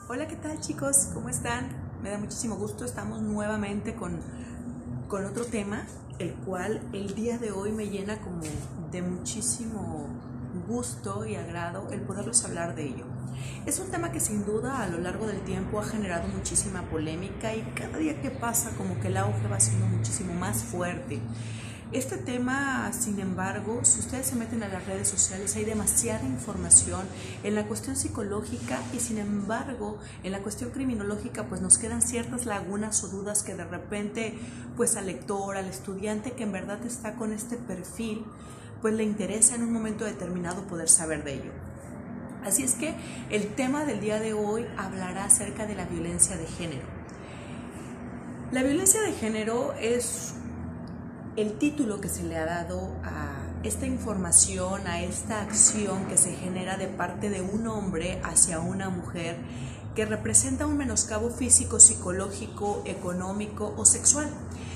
Hola, ¿qué tal chicos? ¿Cómo están? Me da muchísimo gusto, estamos nuevamente con otro tema, el cual el día de hoy me llena como de muchísimo gusto y agrado el poderles hablar de ello. Es un tema que sin duda a lo largo del tiempo ha generado muchísima polémica y cada día que pasa como que el auge va siendo muchísimo más fuerte. Este tema, sin embargo, si ustedes se meten a las redes sociales, hay demasiada información en la cuestión psicológica y sin embargo, en la cuestión criminológica, pues nos quedan ciertas lagunas o dudas que de repente, pues al lector, al estudiante que en verdad está con este perfil, pues le interesa en un momento determinado poder saber de ello. Así es que el tema del día de hoy hablará acerca de la violencia de género. La violencia de género es el título que se le ha dado a esta información, a esta acción que se genera de parte de un hombre hacia una mujer que representa un menoscabo físico, psicológico, económico o sexual.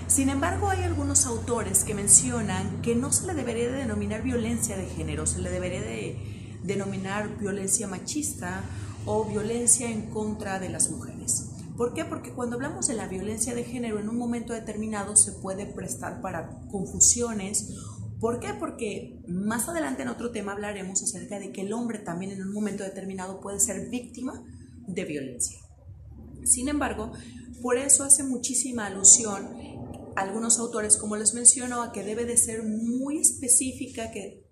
Sin embargo, hay algunos autores que mencionan que no se le debería de denominar violencia de género, se le debería de denominar violencia machista o violencia en contra de las mujeres. ¿Por qué? Porque cuando hablamos de la violencia de género en un momento determinado se puede prestar para confusiones. ¿Por qué? Porque más adelante en otro tema hablaremos acerca de que el hombre también en un momento determinado puede ser víctima de violencia. Sin embargo, por eso hace muchísima alusión algunos autores, como les menciono, a que debe de ser muy específica, que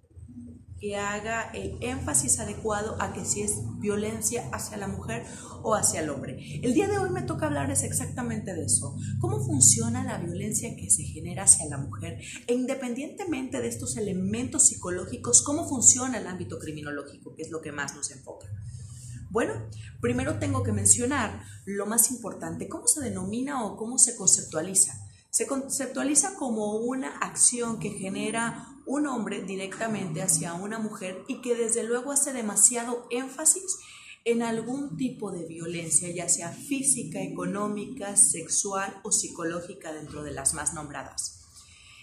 haga el énfasis adecuado a que si es violencia hacia la mujer o hacia el hombre. El día de hoy me toca hablarles exactamente de eso. ¿Cómo funciona la violencia que se genera hacia la mujer? E independientemente de estos elementos psicológicos, ¿cómo funciona el ámbito criminológico, que es lo que más nos enfoca? Bueno, primero tengo que mencionar lo más importante, ¿cómo se denomina o cómo se conceptualiza? Se conceptualiza como una acción que genera un hombre directamente hacia una mujer y que desde luego hace demasiado énfasis en algún tipo de violencia, ya sea física, económica, sexual o psicológica dentro de las más nombradas.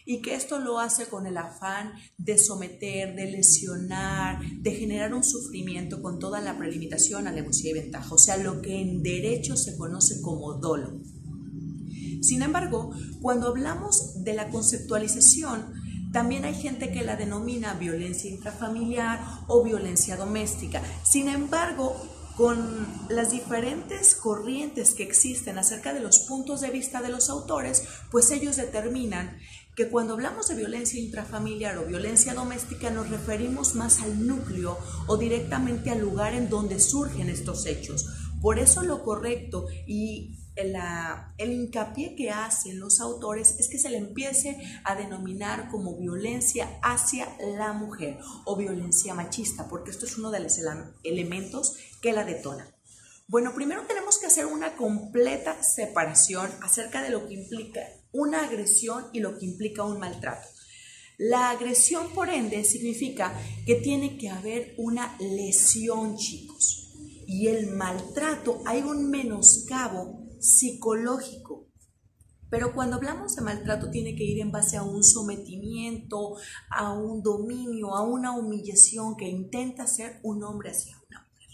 Y que esto lo hace con el afán de someter, de lesionar, de generar un sufrimiento con toda la prelimitación, alevosía y ventaja, o sea, lo que en derecho se conoce como dolo. Sin embargo, cuando hablamos de la conceptualización, también hay gente que la denomina violencia intrafamiliar o violencia doméstica. Sin embargo, con las diferentes corrientes que existen acerca de los puntos de vista de los autores, pues ellos determinan que cuando hablamos de violencia intrafamiliar o violencia doméstica nos referimos más al núcleo o directamente al lugar en donde surgen estos hechos. Por eso lo correcto y el hincapié que hacen los autores es que se le empiece a denominar como violencia hacia la mujer o violencia machista, porque esto es uno de los elementos que la detona. Bueno, primero tenemos que hacer una completa separación acerca de lo que implica una agresión y lo que implica un maltrato. La agresión, por ende, significa que tiene que haber una lesión, chicos. Y el maltrato, hay un menoscabo psicológico. Pero cuando hablamos de maltrato tiene que ir en base a un sometimiento, a un dominio, a una humillación que intenta ser un hombre hacia una mujer.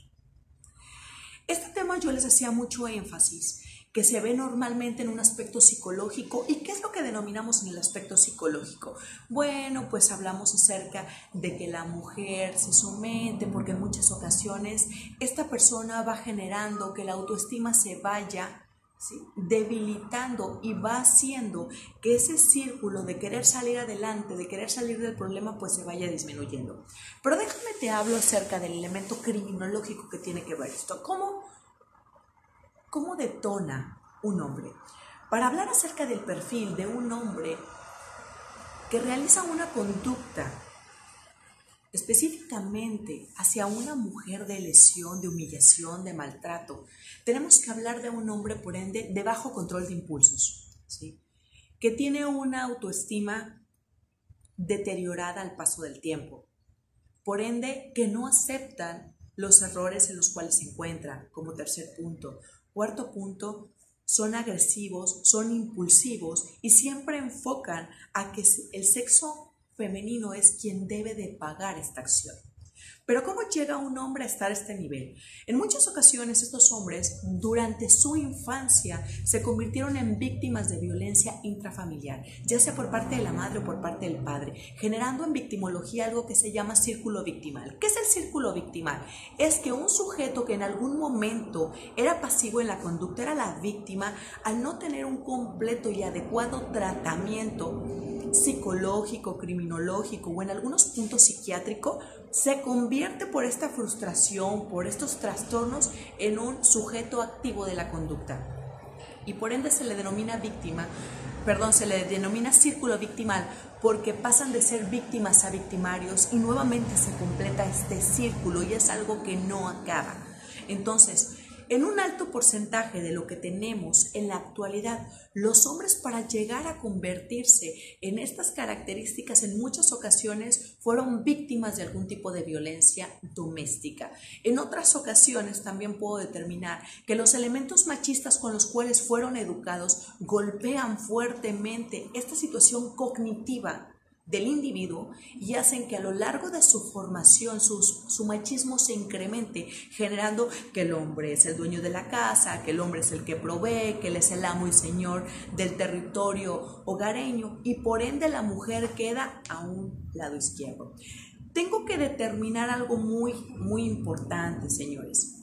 Este tema yo les hacía mucho énfasis, que se ve normalmente en un aspecto psicológico. ¿Y qué es lo que denominamos en el aspecto psicológico? Bueno, pues hablamos acerca de que la mujer se somete porque en muchas ocasiones esta persona va generando que la autoestima se vaya, ¿sí?, debilitando y va haciendo que ese círculo de querer salir adelante, de querer salir del problema, pues se vaya disminuyendo. Pero déjame te hablo acerca del elemento criminológico que tiene que ver esto. ¿Cómo detona un hombre? Para hablar acerca del perfil de un hombre que realiza una conducta específicamente hacia una mujer de lesión, de humillación, de maltrato, tenemos que hablar de un hombre, por ende, de bajo control de impulsos, ¿sí?, que tiene una autoestima deteriorada al paso del tiempo, por ende, que no aceptan los errores en los cuales se encuentran, como tercer punto. Cuarto punto, son agresivos, son impulsivos y siempre enfocan a que el sexo femenino es quien debe de pagar esta acción. Pero ¿cómo llega un hombre a estar a este nivel? En muchas ocasiones estos hombres durante su infancia se convirtieron en víctimas de violencia intrafamiliar, ya sea por parte de la madre o por parte del padre, generando en victimología algo que se llama círculo victimal. ¿Qué es el círculo victimal? Es que un sujeto que en algún momento era pasivo en la conducta, era la víctima, al no tener un completo y adecuado tratamiento psicológico, criminológico o en algunos puntos psiquiátrico, se convierte por esta frustración, por estos trastornos en un sujeto activo de la conducta y por ende se le denomina se le denomina círculo victimal porque pasan de ser víctimas a victimarios y nuevamente se completa este círculo y es algo que no acaba. Entonces, en un alto porcentaje de lo que tenemos en la actualidad, los hombres para llegar a convertirse en estas características en muchas ocasiones fueron víctimas de algún tipo de violencia doméstica. En otras ocasiones también puedo determinar que los elementos machistas con los cuales fueron educados golpean fuertemente esta situación cognitiva del individuo y hacen que a lo largo de su formación su machismo se incremente, generando que el hombre es el dueño de la casa, que el hombre es el que provee, que él es el amo y señor del territorio hogareño y por ende la mujer queda a un lado izquierdo. Tengo que determinar algo muy importante, señores.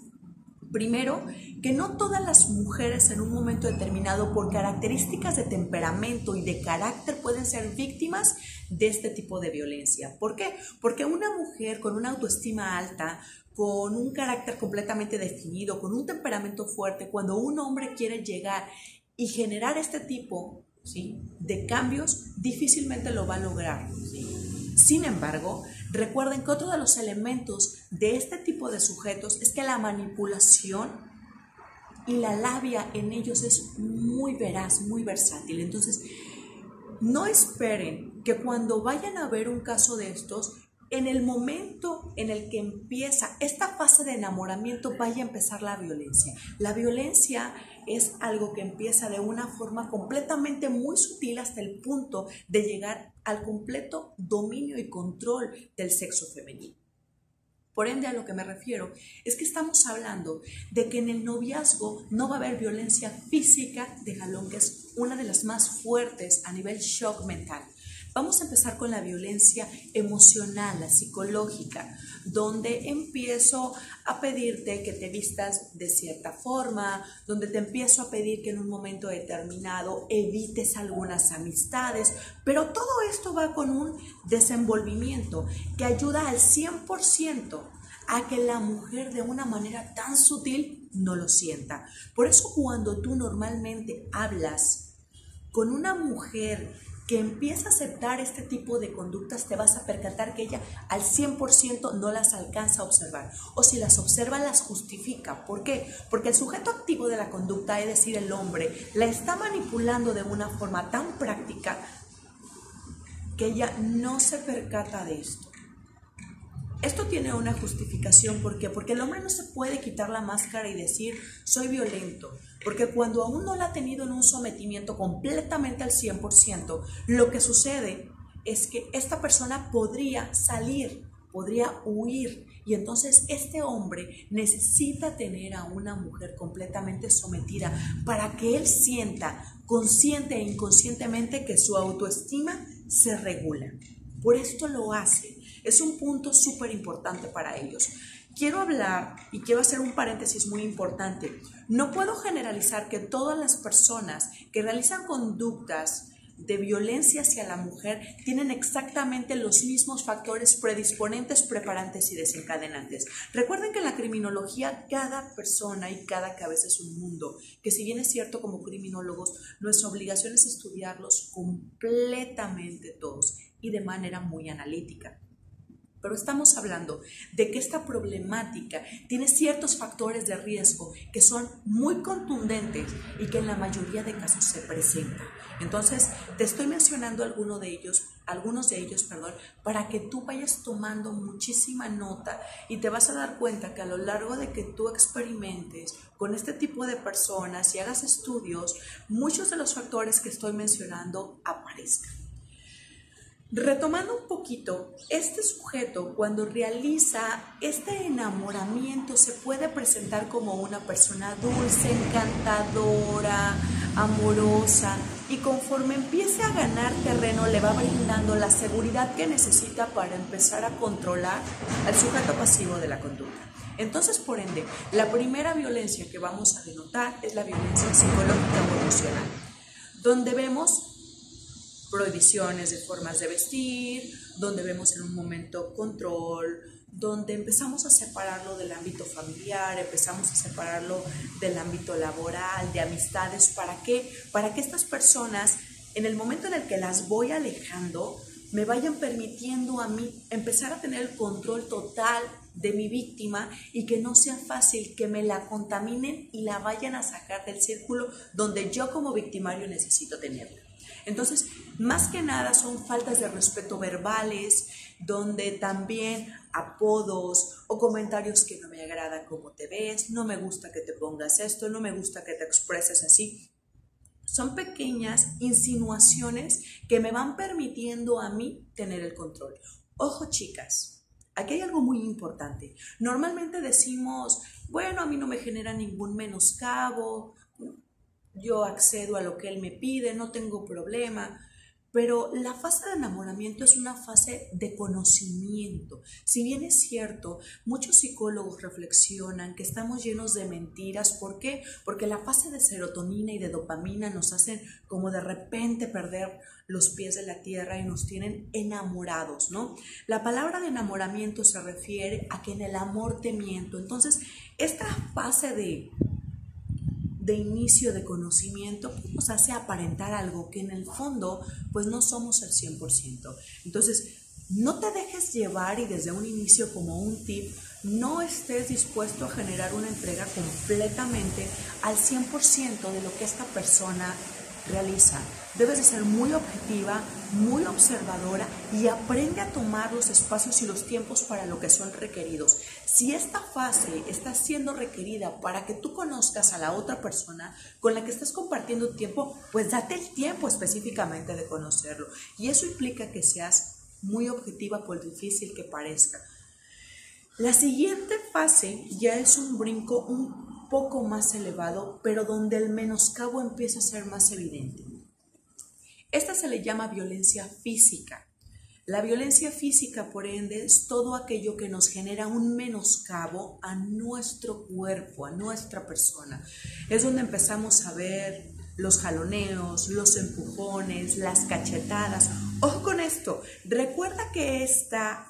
Primero, que no todas las mujeres en un momento determinado por características de temperamento y de carácter pueden ser víctimas de este tipo de violencia. ¿Por qué? Porque una mujer con una autoestima alta, con un carácter completamente definido, con un temperamento fuerte, cuando un hombre quiere llegar y generar este tipo, ¿sí?, de cambios, difícilmente lo va a lograr, ¿sí? Sin embargo, recuerden que otro de los elementos de este tipo de sujetos es que la manipulación y la labia en ellos es muy veraz, muy versátil. Entonces, no esperen que cuando vayan a ver un caso de estos, en el momento en el que empieza esta fase de enamoramiento vaya a empezar la violencia. La violencia es algo que empieza de una forma completamente muy sutil hasta el punto de llegar al completo dominio y control del sexo femenino. Por ende, a lo que me refiero es que estamos hablando de que en el noviazgo no va a haber violencia física de jalón, que es una de las más fuertes a nivel shock mental. Vamos a empezar con la violencia emocional, la psicológica, donde empiezo a pedirte que te vistas de cierta forma, donde te empiezo a pedir que en un momento determinado evites algunas amistades, pero todo esto va con un desenvolvimiento que ayuda al 100% a que la mujer de una manera tan sutil no lo sienta. Por eso cuando tú normalmente hablas con una mujer que empieza a aceptar este tipo de conductas, te vas a percatar que ella al 100% no las alcanza a observar. O si las observa, las justifica. ¿Por qué? Porque el sujeto activo de la conducta, es decir, el hombre, la está manipulando de una forma tan práctica que ella no se percata de esto. Esto tiene una justificación, ¿por qué? Porque el hombre no se puede quitar la máscara y decir soy violento, porque cuando aún no la ha tenido en un sometimiento completamente al 100%, lo que sucede es que esta persona podría salir, podría huir, y entonces este hombre necesita tener a una mujer completamente sometida para que él sienta consciente e inconscientemente que su autoestima se regula. Por esto lo hace. Es un punto súper importante para ellos. Quiero hablar y quiero hacer un paréntesis muy importante. No puedo generalizar que todas las personas que realizan conductas de violencia hacia la mujer tienen exactamente los mismos factores predisponentes, preparantes y desencadenantes. Recuerden que en la criminología cada persona y cada cabeza es un mundo, que si bien es cierto como criminólogos, nuestra obligación es estudiarlos completamente todos y de manera muy analítica. Pero estamos hablando de que esta problemática tiene ciertos factores de riesgo que son muy contundentes y que en la mayoría de casos se presentan. Entonces, te estoy mencionando algunos de ellos, para que tú vayas tomando muchísima nota y te vas a dar cuenta que a lo largo de que tú experimentes con este tipo de personas y hagas estudios, muchos de los factores que estoy mencionando aparezcan. Retomando un poquito, este sujeto cuando realiza este enamoramiento se puede presentar como una persona dulce, encantadora, amorosa, y conforme empiece a ganar terreno le va brindando la seguridad que necesita para empezar a controlar al sujeto pasivo de la conducta. Entonces, por ende, la primera violencia que vamos a denotar es la violencia psicológica o emocional, donde vemos prohibiciones de formas de vestir, donde vemos en un momento control, donde empezamos a separarlo del ámbito familiar, empezamos a separarlo del ámbito laboral, de amistades. ¿Para qué? Para que estas personas, en el momento en el que las voy alejando, me vayan permitiendo a mí empezar a tener el control total de mi víctima y que no sea fácil que me la contaminen y la vayan a sacar del círculo donde yo como victimario necesito tenerla. Entonces, más que nada son faltas de respeto verbales, donde también apodos o comentarios que no me agrada cómo te ves, no me gusta que te pongas esto, no me gusta que te expreses así. Son pequeñas insinuaciones que me van permitiendo a mí tener el control. Ojo, chicas, aquí hay algo muy importante. Normalmente decimos, bueno, a mí no me genera ningún menoscabo, yo accedo a lo que él me pide, no tengo problema. Pero la fase de enamoramiento es una fase de conocimiento. Si bien es cierto, muchos psicólogos reflexionan que estamos llenos de mentiras. ¿Por qué? Porque la fase de serotonina y de dopamina nos hacen como de repente perder los pies de la tierra y nos tienen enamorados, ¿no? La palabra de enamoramiento se refiere a que en el amor te miento. Entonces, esta fase de inicio de conocimiento pues nos hace aparentar algo que en el fondo pues no somos al 100%. Entonces, no te dejes llevar y desde un inicio como un tip, no estés dispuesto a generar una entrega completamente al 100% de lo que esta persona realiza. Debes de ser muy objetiva, muy observadora y aprende a tomar los espacios y los tiempos para lo que son requeridos. Si esta fase está siendo requerida para que tú conozcas a la otra persona con la que estás compartiendo tiempo, pues date el tiempo específicamente de conocerlo. Y eso implica que seas muy objetiva por difícil que parezca. La siguiente fase ya es un brinco un poco más elevado, pero donde el menoscabo empieza a ser más evidente. Esta se le llama violencia física. La violencia física, por ende, es todo aquello que nos genera un menoscabo a nuestro cuerpo, a nuestra persona. Es donde empezamos a ver los jaloneos, los empujones, las cachetadas. Ojo con esto, recuerda que esta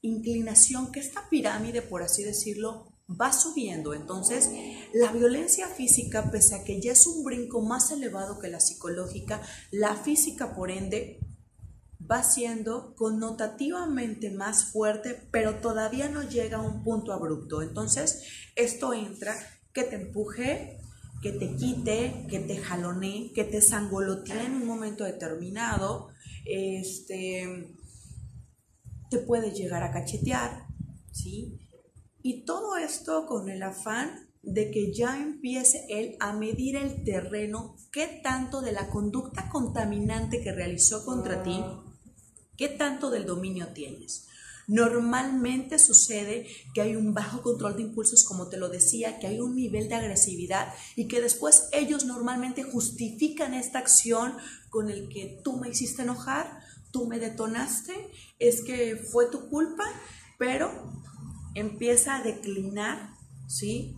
inclinación, que esta pirámide, por así decirlo, va subiendo. Entonces, la violencia física, pese a que ya es un brinco más elevado que la psicológica, la física, por ende, va siendo connotativamente más fuerte, pero todavía no llega a un punto abrupto. Entonces, esto entra que te empuje, que te quite, que te jalonee, que te sangolotee en un momento determinado, te puede llegar a cachetear, ¿sí? Y todo esto con el afán de que ya empiece él a medir el terreno, qué tanto de la conducta contaminante que realizó contra ti, qué tanto del dominio tienes. Normalmente sucede que hay un bajo control de impulsos, como te lo decía, que hay un nivel de agresividad y que después ellos normalmente justifican esta acción con el que tú me hiciste enojar, tú me detonaste, es que fue tu culpa, pero empieza a declinar, ¿sí?,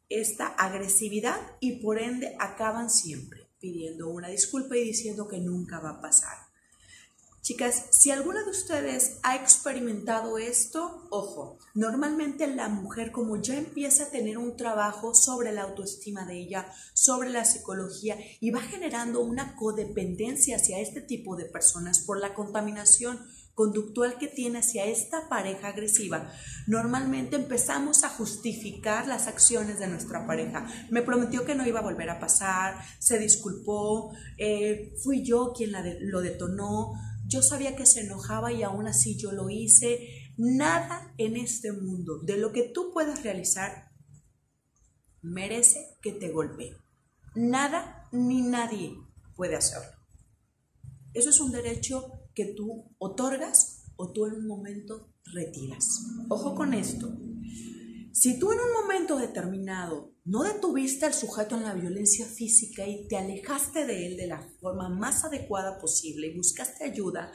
esta agresividad y por ende acaban siempre pidiendo una disculpa y diciendo que nunca va a pasar. Chicas, si alguna de ustedes ha experimentado esto, ojo, normalmente la mujer, como ya empieza a tener un trabajo sobre la autoestima de ella, sobre la psicología, y va generando una codependencia hacia este tipo de personas por la contaminación conductual que tiene hacia esta pareja agresiva, normalmente empezamos a justificar las acciones de nuestra pareja. Me prometió que no iba a volver a pasar, se disculpó, fui yo quien lo detonó, yo sabía que se enojaba y aún así yo lo hice. Nada en este mundo de lo que tú puedas realizar merece que te golpee. Nada ni nadie puede hacerlo. Eso es un derecho que tú otorgas o tú en un momento retiras. Ojo con esto. Si tú en un momento determinado no detuviste al sujeto en la violencia física y te alejaste de él de la forma más adecuada posible y buscaste ayuda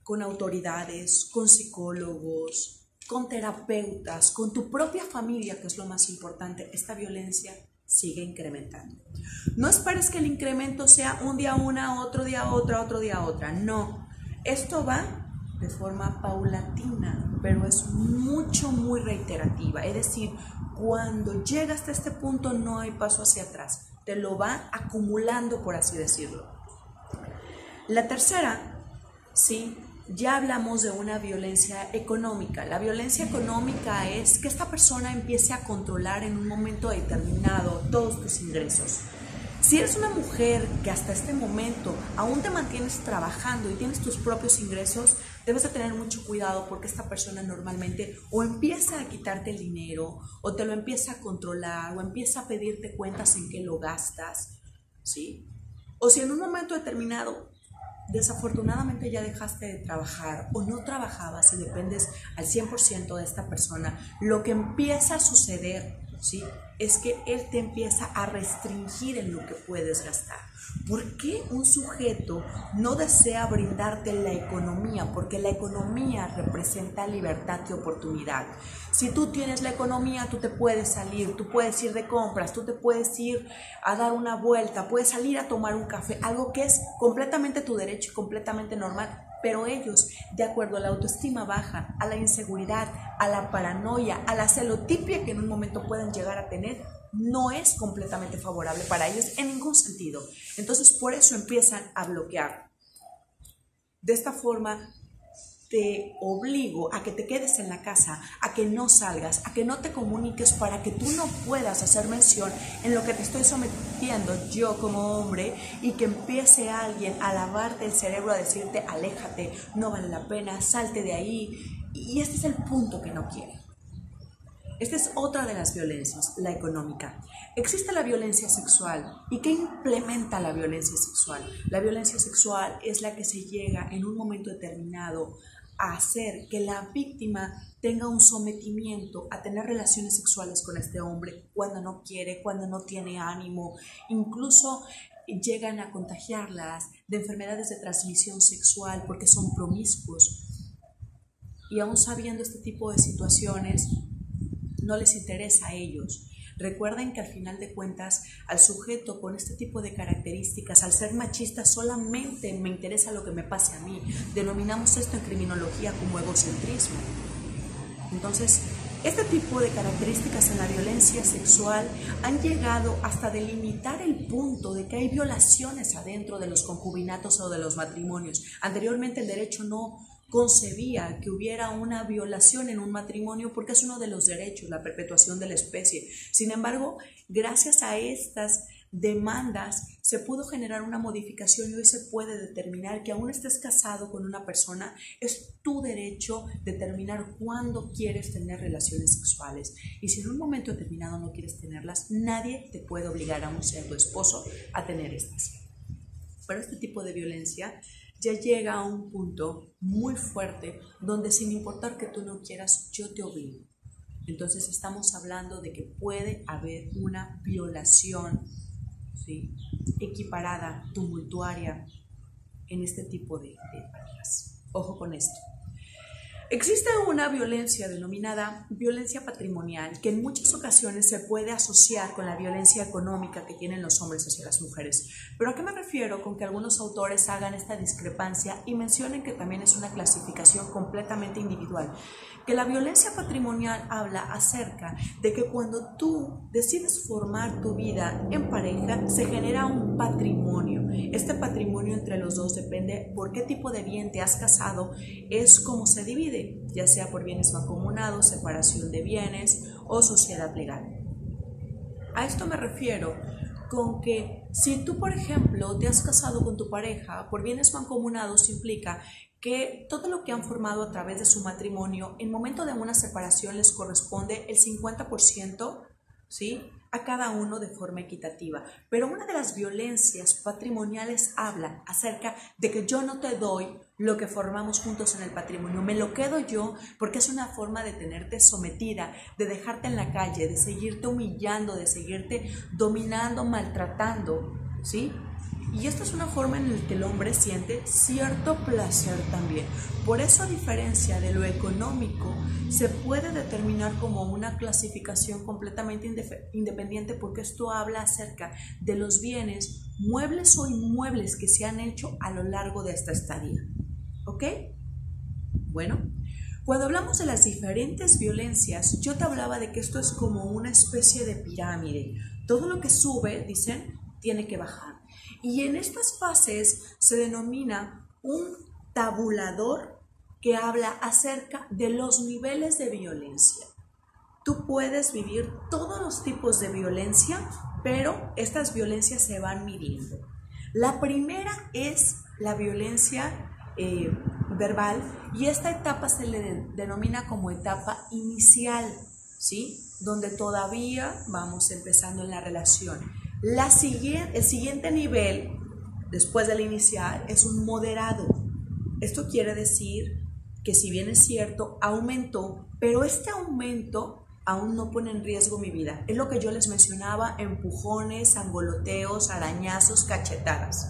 con autoridades, con psicólogos, con terapeutas, con tu propia familia, que es lo más importante, esta violencia sigue incrementando. No esperes que el incremento sea un día una, otro día otra, otro día otra. No, esto va de forma paulatina, pero es muy reiterativa. Es decir, cuando llega hasta este punto no hay paso hacia atrás. Te lo va acumulando, por así decirlo. La tercera, sí, ya hablamos de una violencia económica. La violencia económica es que esta persona empiece a controlar en un momento determinado todos tus ingresos. Si eres una mujer que hasta este momento aún te mantienes trabajando y tienes tus propios ingresos, debes de tener mucho cuidado porque esta persona normalmente o empieza a quitarte el dinero o te lo empieza a controlar o empieza a pedirte cuentas en qué lo gastas, ¿sí? O si en un momento determinado desafortunadamente ya dejaste de trabajar o no trabajabas y dependes al 100% de esta persona, lo que empieza a suceder, ¿sí?, es que él te empieza a restringir en lo que puedes gastar. ¿Por qué un sujeto no desea brindarte la economía? Porque la economía representa libertad y oportunidad. Si tú tienes la economía, tú te puedes salir, tú puedes ir de compras, tú te puedes ir a dar una vuelta, puedes salir a tomar un café, algo que es completamente tu derecho y completamente normal. Pero ellos, de acuerdo a la autoestima baja, a la inseguridad, a la paranoia, a la celotipia que en un momento pueden llegar a tener, no es completamente favorable para ellos en ningún sentido. Entonces, por eso empiezan a bloquear. De esta forma, te obligo a que te quedes en la casa, a que no salgas, a que no te comuniques para que tú no puedas hacer mención en lo que te estoy sometiendo yo como hombre y que empiece alguien a lavarte el cerebro, a decirte aléjate, no vale la pena, salte de ahí. Y este es el punto que no quiere. Esta es otra de las violencias, la económica. Existe la violencia sexual. ¿Y qué implementa la violencia sexual? La violencia sexual es la que se llega en un momento determinado a hacer que la víctima tenga un sometimiento a tener relaciones sexuales con este hombre cuando no quiere, cuando no tiene ánimo. Incluso llegan a contagiarlas de enfermedades de transmisión sexual porque son promiscuos. Y aún sabiendo este tipo de situaciones, no les interesa a ellos. Recuerden que al final de cuentas, al sujeto con este tipo de características, al ser machista, solamente me interesa lo que me pase a mí. Denominamos esto en criminología como egocentrismo. Entonces, este tipo de características en la violencia sexual han llegado hasta delimitar el punto de que hay violaciones adentro de los concubinatos o de los matrimonios. Anteriormente el derecho no concebía que hubiera una violación en un matrimonio porque es uno de los derechos, la perpetuación de la especie. Sin embargo, gracias a estas demandas se pudo generar una modificación y hoy se puede determinar que aún estés casado con una persona, es tu derecho determinar cuándo quieres tener relaciones sexuales. Y si en un momento determinado no quieres tenerlas, nadie te puede obligar, aún sea tu esposo, a tener estas. Pero este tipo de violencia ya llega a un punto muy fuerte donde sin importar que tú no quieras, yo te obligo. Entonces estamos hablando de que puede haber una violación, ¿sí?, equiparada, tumultuaria en este tipo de parejas. Ojo con esto. Existe una violencia denominada violencia patrimonial que en muchas ocasiones se puede asociar con la violencia económica que tienen los hombres hacia las mujeres. ¿Pero a qué me refiero con que algunos autores hagan esta discrepancia y mencionen que también es una clasificación completamente individual? Que la violencia patrimonial habla acerca de que cuando tú decides formar tu vida en pareja, se genera un patrimonio. Este patrimonio entre los dos depende por qué tipo de bien te has casado, es cómo se divide, ya sea por bienes mancomunados, separación de bienes o sociedad legal. A esto me refiero con que si tú, por ejemplo, te has casado con tu pareja por bienes mancomunados, implica que todo lo que han formado a través de su matrimonio, en momento de una separación les corresponde el 50%, ¿sí? A cada uno de forma equitativa. Pero una de las violencias patrimoniales habla acerca de que yo no te doy lo que formamos juntos en el patrimonio, me lo quedo yo porque es una forma de tenerte sometida, de dejarte en la calle, de seguirte humillando, de seguirte dominando, maltratando, ¿sí? Y esta es una forma en la que el hombre siente cierto placer también. Por eso, a diferencia de lo económico, se puede determinar como una clasificación completamente independiente, porque esto habla acerca de los bienes, muebles o inmuebles que se han hecho a lo largo de esta estadía. ¿Ok? Bueno, cuando hablamos de las diferentes violencias, yo te hablaba de que esto es como una especie de pirámide. Todo lo que sube, dicen, tiene que bajar. Y en estas fases se denomina un tabulador que habla acerca de los niveles de violencia. Tú puedes vivir todos los tipos de violencia, pero estas violencias se van midiendo. La primera es la violencia verbal, y esta etapa se le denomina como etapa inicial, ¿sí? Donde todavía vamos empezando en la relación. El siguiente nivel, después del inicial, es un moderado. Esto quiere decir que, si bien es cierto, aumentó, pero este aumento aún no pone en riesgo mi vida. Es lo que yo les mencionaba: empujones, angoloteos, arañazos, cachetadas.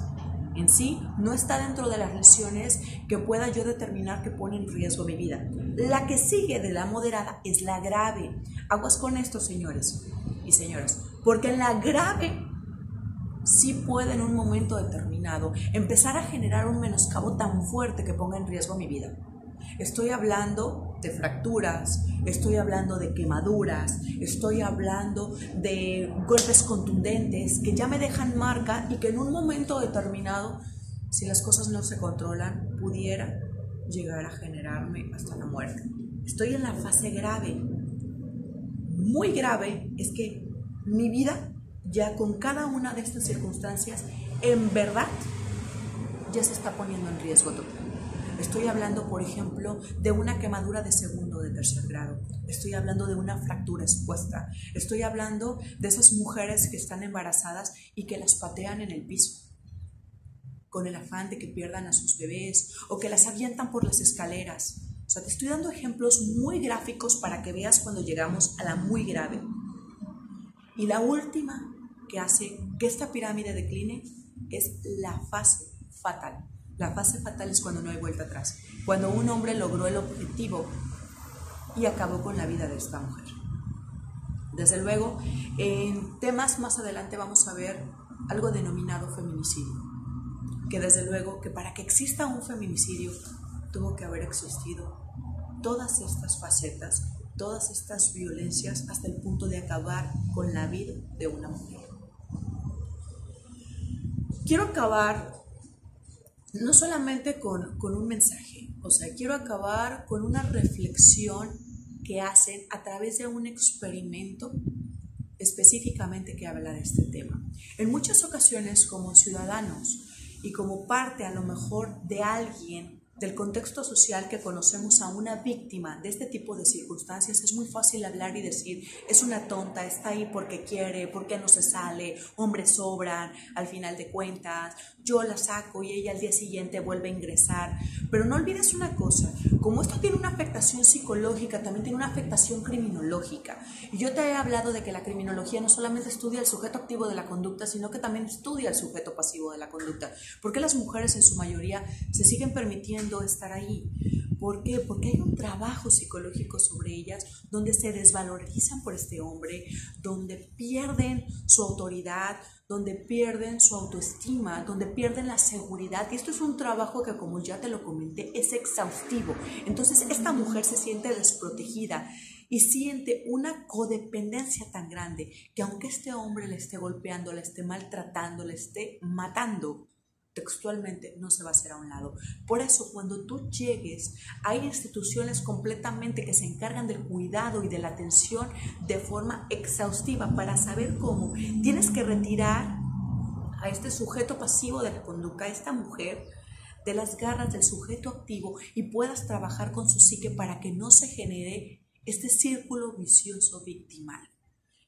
En sí, no está dentro de las lesiones que pueda yo determinar que pone en riesgo mi vida. La que sigue de la moderada es la grave. Aguas con esto, señores y señoras, porque en la grave sí puede en un momento determinado empezar a generar un menoscabo tan fuerte que ponga en riesgo mi vida. Estoy hablando de fracturas, estoy hablando de quemaduras, estoy hablando de golpes contundentes que ya me dejan marca y que en un momento determinado, si las cosas no se controlan, pudiera llegar a generarme hasta la muerte. Estoy en la fase grave. Muy grave es que mi vida, ya con cada una de estas circunstancias, en verdad ya se está poniendo en riesgo total. Estoy hablando, por ejemplo, de una quemadura de segundo o de tercer grado. Estoy hablando de una fractura expuesta. Estoy hablando de esas mujeres que están embarazadas y que las patean en el piso con el afán de que pierdan a sus bebés, o que las avientan por las escaleras. O sea, te estoy dando ejemplos muy gráficos para que veas cuando llegamos a la muy grave. Y la última que hace que esta pirámide decline es la fase fatal. La fase fatal es cuando no hay vuelta atrás, cuando un hombre logró el objetivo y acabó con la vida de esta mujer. Desde luego, en temas más adelante vamos a ver algo denominado feminicidio, que desde luego que para que exista un feminicidio tuvo que haber existido todas estas facetas, todas estas violencias, hasta el punto de acabar con la vida de una mujer. Quiero acabar no solamente con un mensaje, o sea, quiero acabar con una reflexión que hacen a través de un experimento específicamente que habla de este tema. En muchas ocasiones, como ciudadanos y como parte a lo mejor de alguien del contexto social que conocemos a una víctima de este tipo de circunstancias, es muy fácil hablar y decir: es una tonta, está ahí porque quiere, porque no se sale, hombres sobran, al final de cuentas, yo la saco y ella al día siguiente vuelve a ingresar. Pero no olvides una cosa: como esto tiene una afectación psicológica, también tiene una afectación criminológica. Y yo te he hablado de que la criminología no solamente estudia el sujeto activo de la conducta, sino que también estudia el sujeto pasivo de la conducta. ¿Por qué las mujeres en su mayoría se siguen permitiendo estar ahí? ¿Por qué? Porque hay un trabajo psicológico sobre ellas, donde se desvalorizan por este hombre, donde pierden su autoridad, donde pierden su autoestima, donde pierden la seguridad. Y esto es un trabajo que, como ya te lo comenté, es exhaustivo. Entonces esta mujer se siente desprotegida y siente una codependencia tan grande que, aunque este hombre le esté golpeando, le esté maltratando, le esté matando, textualmente no se va a hacer a un lado. Por eso, cuando tú llegues, hay instituciones completamente que se encargan del cuidado y de la atención de forma exhaustiva para saber cómo tienes que retirar a este sujeto pasivo de la conducta, a esta mujer, de las garras del sujeto activo, y puedas trabajar con su psique para que no se genere este círculo vicioso victimal.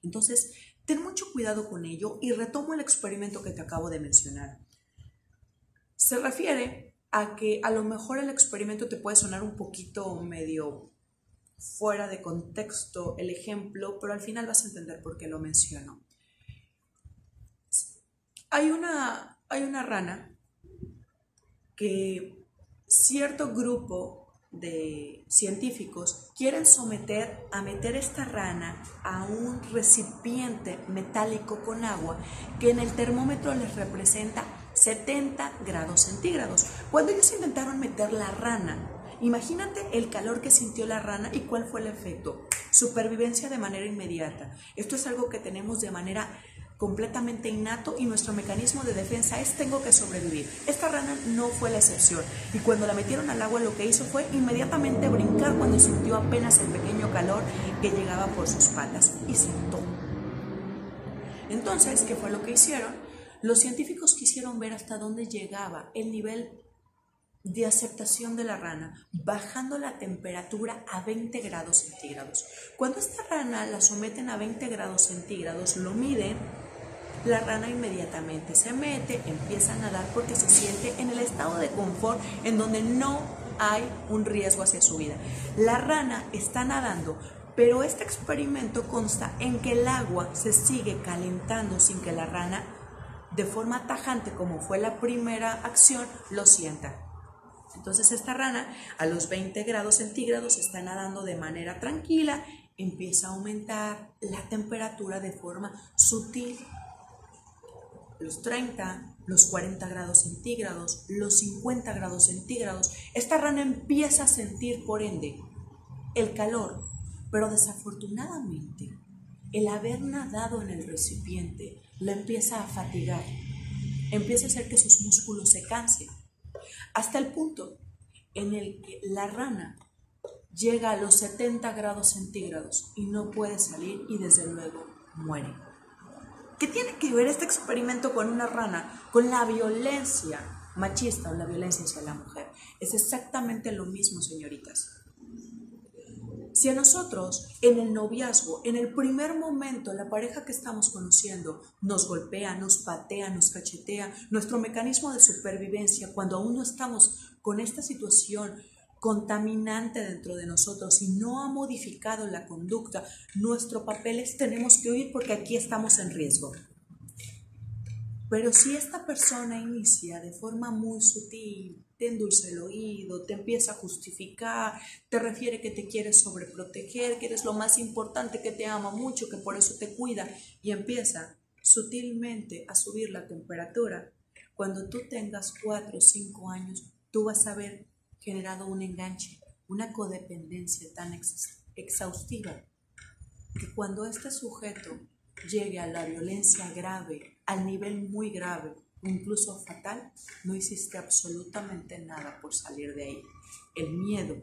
Entonces, ten mucho cuidado con ello y retomo el experimento que te acabo de mencionar. Se refiere a que a lo mejor el experimento te puede sonar un poquito medio fuera de contexto el ejemplo, pero al final vas a entender por qué lo menciono. Hay una rana que cierto grupo de científicos quieren meter esta rana a un recipiente metálico con agua que en el termómetro les representa 70 grados centígrados. Cuando ellos intentaron meter la rana, imagínate el calor que sintió la rana y cuál fue el efecto. Supervivencia de manera inmediata. Esto es algo que tenemos de manera completamente innato y nuestro mecanismo de defensa es tengo que sobrevivir. Esta rana no fue la excepción y cuando la metieron al agua lo que hizo fue inmediatamente brincar cuando sintió apenas el pequeño calor que llegaba por sus patas y saltó. Entonces, ¿qué fue lo que hicieron? Los científicos quisieron ver hasta dónde llegaba el nivel de aceptación de la rana, bajando la temperatura a 20 grados centígrados. Cuando esta rana la someten a 20 grados centígrados, lo miden, la rana inmediatamente se mete, empieza a nadar porque se siente en el estado de confort en donde no hay un riesgo hacia su vida. La rana está nadando, pero este experimento consta en que el agua se sigue calentando sin que la rana, de forma tajante como fue la primera acción, lo sienta. Entonces esta rana a los 20 grados centígrados está nadando de manera tranquila, empieza a aumentar la temperatura de forma sutil. Los 30, los 40 grados centígrados, los 50 grados centígrados, esta rana empieza a sentir por ende el calor, pero desafortunadamente el haber nadado en el recipiente la empieza a fatigar, empieza a hacer que sus músculos se cansen, hasta el punto en el que la rana llega a los 70 grados centígrados y no puede salir y desde luego muere. ¿Qué tiene que ver este experimento con una rana? Con la violencia machista o la violencia hacia la mujer. Es exactamente lo mismo, señoritas. Si a nosotros en el noviazgo, en el primer momento, la pareja que estamos conociendo nos golpea, nos patea, nos cachetea, nuestro mecanismo de supervivencia, cuando aún no estamos con esta situación contaminante dentro de nosotros y no ha modificado la conducta, nuestro papel es tenemos que huir porque aquí estamos en riesgo. Pero si esta persona inicia de forma muy sutil, te endulza el oído, te empieza a justificar, te refiere que te quiere sobreproteger, que eres lo más importante, que te ama mucho, que por eso te cuida y empieza sutilmente a subir la temperatura, cuando tú tengas 4 o 5 años, tú vas a haber generado un enganche, una codependencia tan exhaustiva, que cuando este sujeto llegue a la violencia grave, al nivel muy grave, incluso fatal, no hiciste absolutamente nada por salir de ahí. El miedo,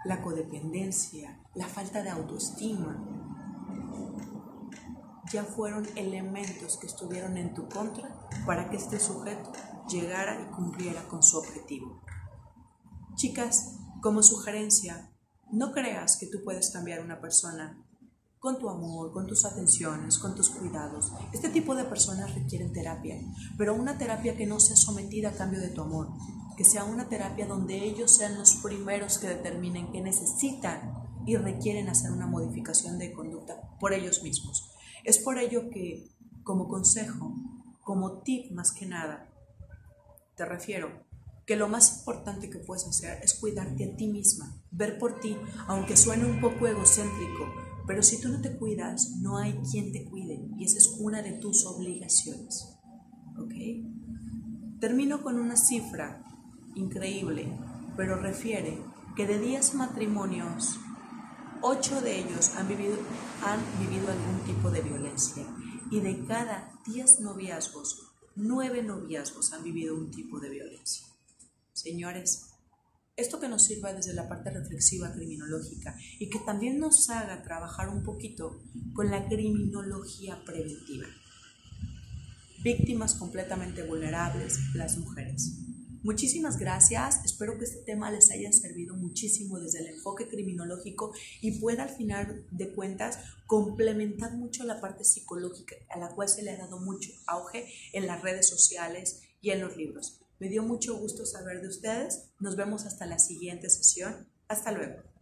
la codependencia, la falta de autoestima, ya fueron elementos que estuvieron en tu contra para que este sujeto llegara y cumpliera con su objetivo. Chicas, como sugerencia, no creas que tú puedes cambiar a una persona con tu amor, con tus atenciones, con tus cuidados. Este tipo de personas requieren terapia, pero una terapia que no sea sometida a cambio de tu amor, que sea una terapia donde ellos sean los primeros que determinen que necesitan y requieren hacer una modificación de conducta por ellos mismos. Es por ello que, como consejo, como tip más que nada, te refiero que lo más importante que puedes hacer es cuidarte a ti misma, ver por ti, aunque suene un poco egocéntrico, pero si tú no te cuidas, no hay quien te cuide y esa es una de tus obligaciones, ¿ok? Termino con una cifra increíble, pero refiere que de 10 matrimonios, 8 de ellos han vivido algún tipo de violencia y de cada 10 noviazgos, 9 noviazgos han vivido un tipo de violencia. Señores, esto que nos sirva desde la parte reflexiva criminológica y que también nos haga trabajar un poquito con la criminología preventiva. Víctimas completamente vulnerables, las mujeres. Muchísimas gracias, espero que este tema les haya servido muchísimo desde el enfoque criminológico y pueda al final de cuentas complementar mucho la parte psicológica a la cual se le ha dado mucho auge en las redes sociales y en los libros. Me dio mucho gusto saber de ustedes, nos vemos hasta la siguiente sesión, hasta luego.